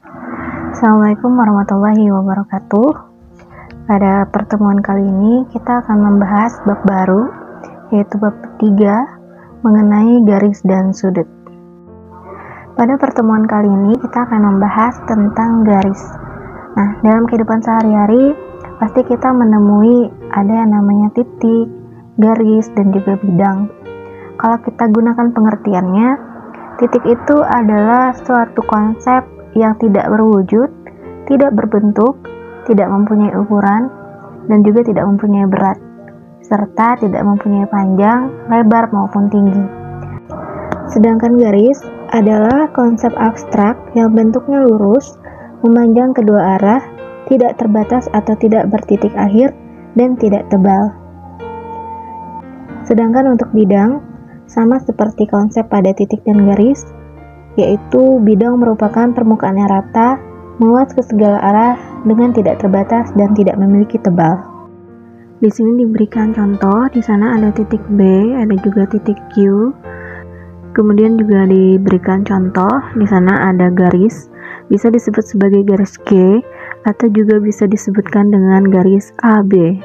Assalamualaikum warahmatullahi wabarakatuh. Pada pertemuan kali ini kita akan membahas bab baru, yaitu bab 3 mengenai garis dan sudut. Pada pertemuan kali ini kita akan membahas tentang garis. Nah, dalam kehidupan sehari-hari pasti kita menemui ada yang namanya titik, garis, dan juga bidang. Kalau kita gunakan pengertiannya, titik itu adalah suatu konsep yang tidak berwujud, tidak berbentuk, tidak mempunyai ukuran, dan juga tidak mempunyai berat, serta tidak mempunyai panjang, lebar, maupun tinggi. Sedangkan garis adalah konsep abstrak yang bentuknya lurus, memanjang kedua arah, tidak terbatas atau tidak bertitik akhir, dan tidak tebal. Sedangkan untuk bidang, sama seperti konsep pada titik dan garis, yaitu bidang merupakan permukaan yang rata, meluas ke segala arah dengan tidak terbatas dan tidak memiliki tebal. Di sini diberikan contoh, di sana ada titik B, ada juga titik Q. Kemudian juga diberikan contoh, di sana ada garis, bisa disebut sebagai garis G atau juga bisa disebutkan dengan garis AB.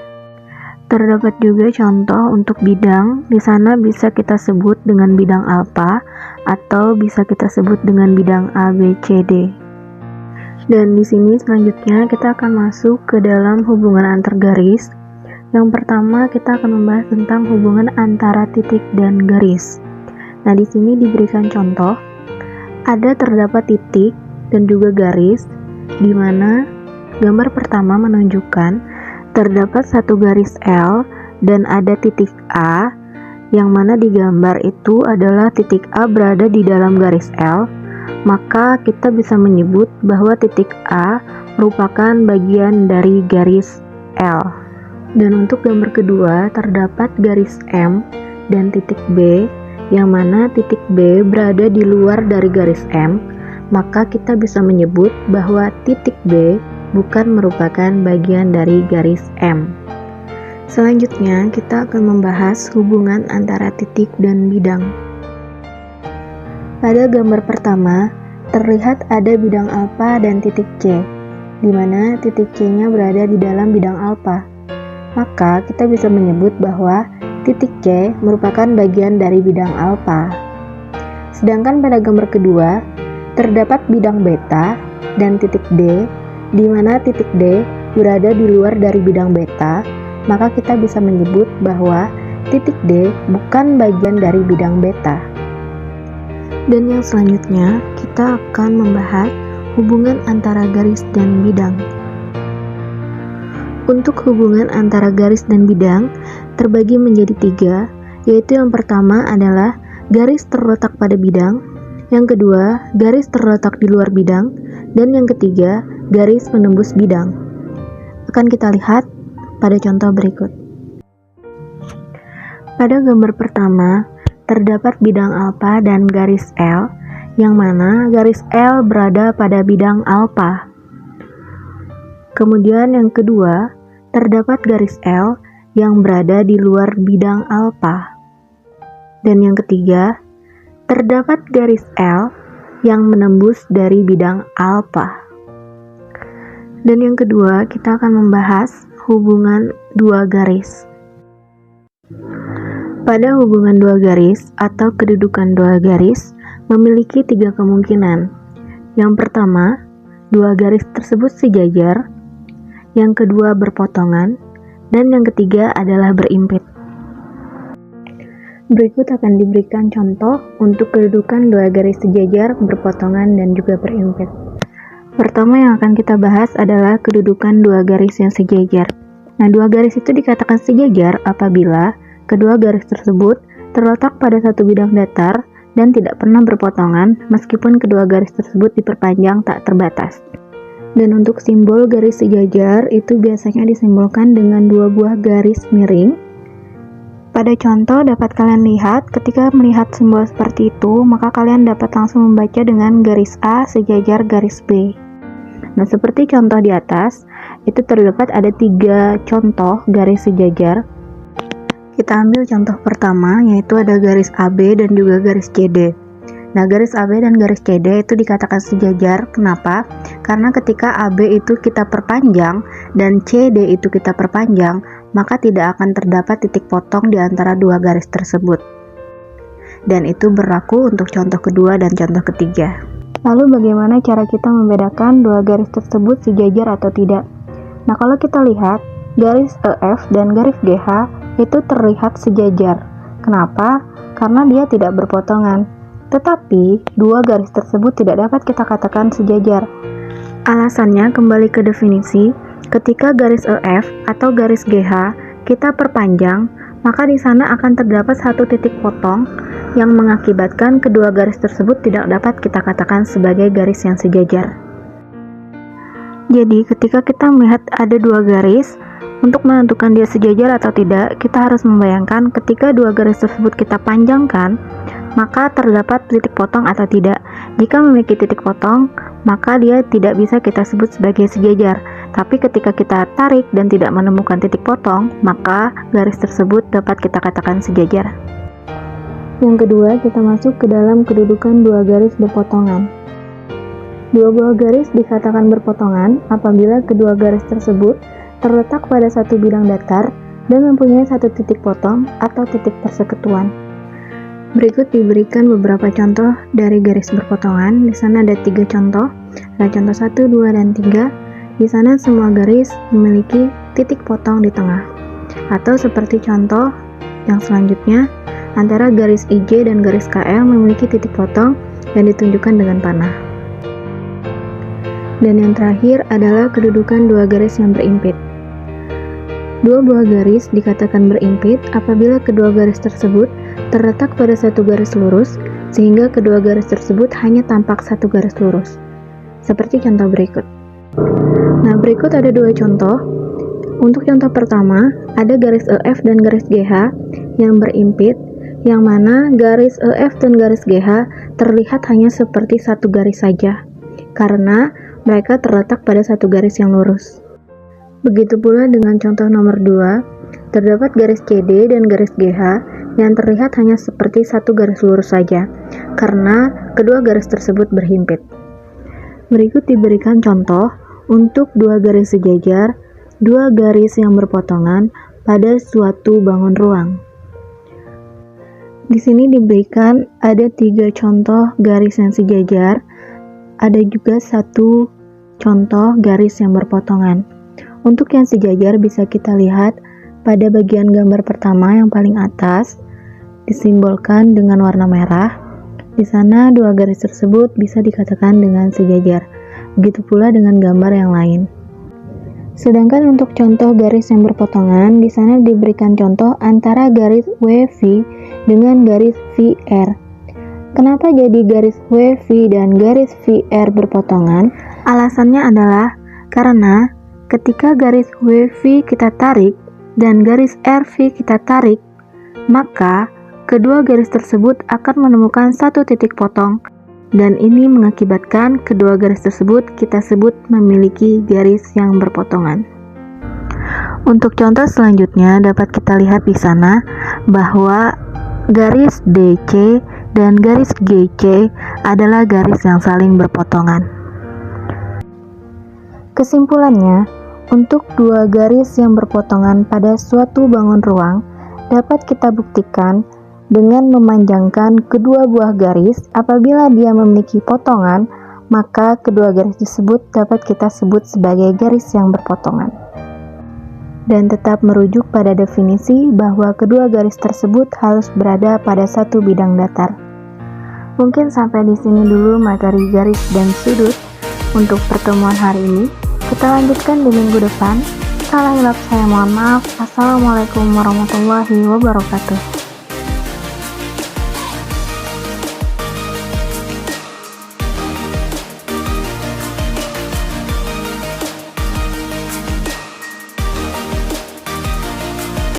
Terdapat juga contoh untuk bidang, di sana bisa kita sebut dengan bidang alfa atau bisa kita sebut dengan bidang ABCD. Dan di sini selanjutnya kita akan masuk ke dalam hubungan antar garis. Yang pertama kita akan membahas tentang hubungan antara titik dan garis. Nah, di sini diberikan contoh, ada terdapat titik dan juga garis, di mana gambar pertama menunjukkan terdapat satu garis L dan ada titik A, yang mana di gambar itu adalah titik A berada di dalam garis L, maka kita bisa menyebut bahwa titik A merupakan bagian dari garis L. Dan untuk gambar kedua terdapat garis M dan titik B, yang mana titik B berada di luar dari garis M, maka kita bisa menyebut bahwa titik B bukan merupakan bagian dari garis M. Selanjutnya, kita akan membahas hubungan antara titik dan bidang. Pada gambar pertama, terlihat ada bidang alfa dan titik C, di mana titik C-nya berada di dalam bidang alfa. Maka, kita bisa menyebut bahwa titik C merupakan bagian dari bidang alfa. Sedangkan pada gambar kedua, terdapat bidang beta dan titik D, di mana titik D berada di luar dari bidang beta, maka kita bisa menyebut bahwa titik D bukan bagian dari bidang beta. Dan yang selanjutnya, kita akan membahas hubungan antara garis dan bidang. Untuk hubungan antara garis dan bidang terbagi menjadi 3, yaitu yang pertama adalah garis terletak pada bidang, yang kedua garis terletak di luar bidang, dan yang ketiga garis menembus bidang. Akan kita lihat pada contoh berikut. Pada gambar pertama, terdapat bidang alfa dan garis L, yang mana garis L berada pada bidang alfa. Kemudian yang kedua, terdapat garis L yang berada di luar bidang alfa. Dan yang ketiga, terdapat garis L yang menembus dari bidang alfa. Dan yang kedua, kita akan membahas hubungan dua garis. Pada hubungan dua garis atau kedudukan dua garis memiliki 3 kemungkinan. Yang pertama, dua garis tersebut sejajar, yang kedua berpotongan, dan yang ketiga adalah berimpit. Berikut akan diberikan contoh untuk kedudukan dua garis sejajar, berpotongan, dan juga berimpit. Pertama yang akan kita bahas adalah kedudukan dua garis yang sejajar. Nah, dua garis itu dikatakan sejajar apabila kedua garis tersebut terletak pada satu bidang datar dan tidak pernah berpotongan meskipun kedua garis tersebut diperpanjang tak terbatas. Dan untuk simbol garis sejajar itu biasanya disimbolkan dengan dua buah garis miring. Pada contoh dapat kalian lihat, ketika melihat simbol seperti itu, maka kalian dapat langsung membaca dengan garis A sejajar garis B. Nah, seperti contoh di atas, itu terdapat ada 3 contoh garis sejajar. Kita ambil contoh pertama, yaitu ada garis AB dan juga garis CD. Nah, garis AB dan garis CD itu dikatakan sejajar. Kenapa? Karena ketika AB itu kita perpanjang dan CD itu kita perpanjang, maka tidak akan terdapat titik potong di antara dua garis tersebut. Dan itu berlaku untuk contoh kedua dan contoh ketiga. Lalu bagaimana cara kita membedakan dua garis tersebut sejajar atau tidak? Nah, kalau kita lihat, garis EF dan garis GH itu terlihat sejajar. Kenapa? Karena dia tidak berpotongan. Tetapi, dua garis tersebut tidak dapat kita katakan sejajar. Alasannya kembali ke definisi, ketika garis EF atau garis GH kita perpanjang, maka di sana akan terdapat satu titik potong yang mengakibatkan kedua garis tersebut tidak dapat kita katakan sebagai garis yang sejajar. Jadi, ketika kita melihat ada dua garis, untuk menentukan dia sejajar atau tidak, kita harus membayangkan ketika dua garis tersebut kita panjangkan, maka terdapat titik potong atau tidak. Jika memiliki titik potong, maka dia tidak bisa kita sebut sebagai sejajar. Tapi ketika kita tarik dan tidak menemukan titik potong, maka garis tersebut dapat kita katakan sejajar. Yang kedua, kita masuk ke dalam kedudukan dua garis berpotongan. Dua buah garis dikatakan berpotongan apabila kedua garis tersebut terletak pada satu bidang datar dan mempunyai satu titik potong atau titik persekutuan. Berikut diberikan beberapa contoh dari garis berpotongan. Di sana ada 3 contoh. Ada contoh 1, 2, dan 3. Di sana semua garis memiliki titik potong di tengah. Atau seperti contoh yang selanjutnya, antara garis IJ dan garis KL memiliki titik potong yang ditunjukkan dengan panah. Dan yang terakhir adalah kedudukan dua garis yang berimpit. Dua buah garis dikatakan berimpit apabila kedua garis tersebut terletak pada satu garis lurus, sehingga kedua garis tersebut hanya tampak satu garis lurus. Seperti contoh berikut. Nah, berikut ada 2 contoh. Untuk contoh pertama, ada garis EF dan garis GH yang berimpit, yang mana garis EF dan garis GH terlihat hanya seperti satu garis saja, karena mereka terletak pada satu garis yang lurus. Begitu pula dengan contoh nomor 2, terdapat garis CD dan garis GH yang terlihat hanya seperti satu garis lurus saja, karena kedua garis tersebut berhimpit. Berikut diberikan contoh untuk dua garis sejajar, dua garis yang berpotongan pada suatu bangun ruang. Di sini diberikan ada 3 contoh garis yang sejajar, ada juga 1 contoh garis yang berpotongan. Untuk yang sejajar bisa kita lihat pada bagian gambar pertama yang paling atas disimbolkan dengan warna merah. Di sana dua garis tersebut bisa dikatakan dengan sejajar. Begitu pula dengan gambar yang lain. Sedangkan untuk contoh garis yang berpotongan, di sana diberikan contoh antara garis WV dengan garis VR. Kenapa jadi garis WV dan garis VR berpotongan? Alasannya adalah karena ketika garis WV kita tarik dan garis RV kita tarik, maka kedua garis tersebut akan menemukan satu titik potong, dan ini mengakibatkan kedua garis tersebut kita sebut memiliki garis yang berpotongan. Untuk contoh selanjutnya dapat kita lihat di sana bahwa garis DC dan garis GC adalah garis yang saling berpotongan. Kesimpulannya, untuk dua garis yang berpotongan pada suatu bangun ruang dapat kita buktikan dengan memanjangkan kedua buah garis. Apabila dia memiliki potongan, maka kedua garis tersebut dapat kita sebut sebagai garis yang berpotongan. Dan tetap merujuk pada definisi bahwa kedua garis tersebut harus berada pada satu bidang datar. Mungkin sampai di sini dulu materi garis dan sudut untuk pertemuan hari ini. Kita lanjutkan di minggu depan. Salah hilap saya mohon maaf. Assalamualaikum warahmatullahi wabarakatuh.